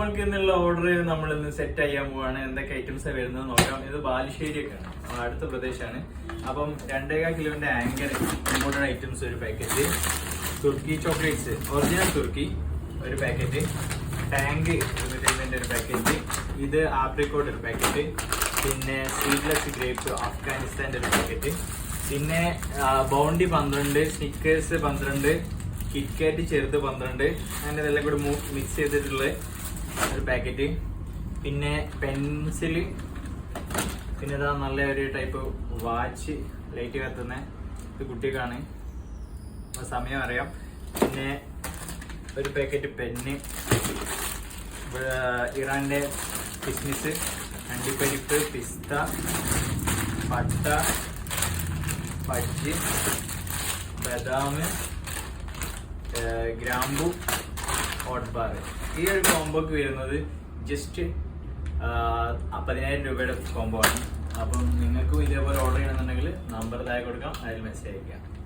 നമ്മൾക്ക് ഇന്നുള്ള ഓർഡർ നമ്മൾ ഇന്ന് സെറ്റ് ചെയ്യാൻ പോവാണ്. എന്തൊക്കെ ഐറ്റംസ് വരുന്നത് നോക്കാം. ഇത് ബാലുശ്ശേരി ഒക്കെയാണ്, അടുത്ത പ്രദേശമാണ്. അപ്പം 2.25 കിലോന്റെ ആങ്കർ ഇമ്പോർട്ടഡ് ഐറ്റംസ് ഒരു പാക്കറ്റ്, തുർക്കി ചോക്ലേറ്റ്സ് ഒറിജിനൽ തുർക്കി ഒരു പാക്കറ്റ്, ടാങ്ക് ഒരു പാക്കറ്റ്, ഇത് ആപ്രിക്കോട്ട് ഒരു പാക്കറ്റ്, പിന്നെ സീഡ്ലെസ് ഗ്രേപ്പ് അഫ്ഗാനിസ്ഥാന്റെ ഒരു പാക്കറ്റ്, പിന്നെ ബൗണ്ടി 12, സ്നിക്കേഴ്സ് 12, കിറ്റ്കാറ്റ് ചെറുത് 12, അങ്ങനെ ഇതെല്ലാം കൂടി മിക്സ് ചെയ്തിട്ടുള്ള ഒരു പാക്കറ്റ്, പിന്നെ പെൻസില്, പിന്നെ ഇതാ നല്ല ഒരു ടൈപ്പ് വാച്ച് ലൈറ്റ് കത്തുന്ന ഇത് കുട്ടിക്കാണ്, സമയം അറിയാം. പിന്നെ ഒരു പാക്കറ്റ് പെന്ന്, ഇറാന്റെ കിസ്മിസ്, അണ്ടിപ്പരിപ്പ്, പിസ്ത, പട്ട, പജ്ജ്, ബദാം, ഗ്രാമ്പു, ഹോട്ട് ബാർ. ഈ ഒരു കോംബോക്ക് വരുന്നത് ജസ്റ്റ് 10,000 രൂപയുടെ കോംബോ ആണ്. അപ്പം നിങ്ങൾക്കും ഇതേപോലെ ഓർഡർ ചെയ്യണമെന്നുണ്ടെങ്കിൽ നമ്പർ താഴെ കൊടുക്കാം, അതിൽ മെസ്സേജ് അയക്കാം.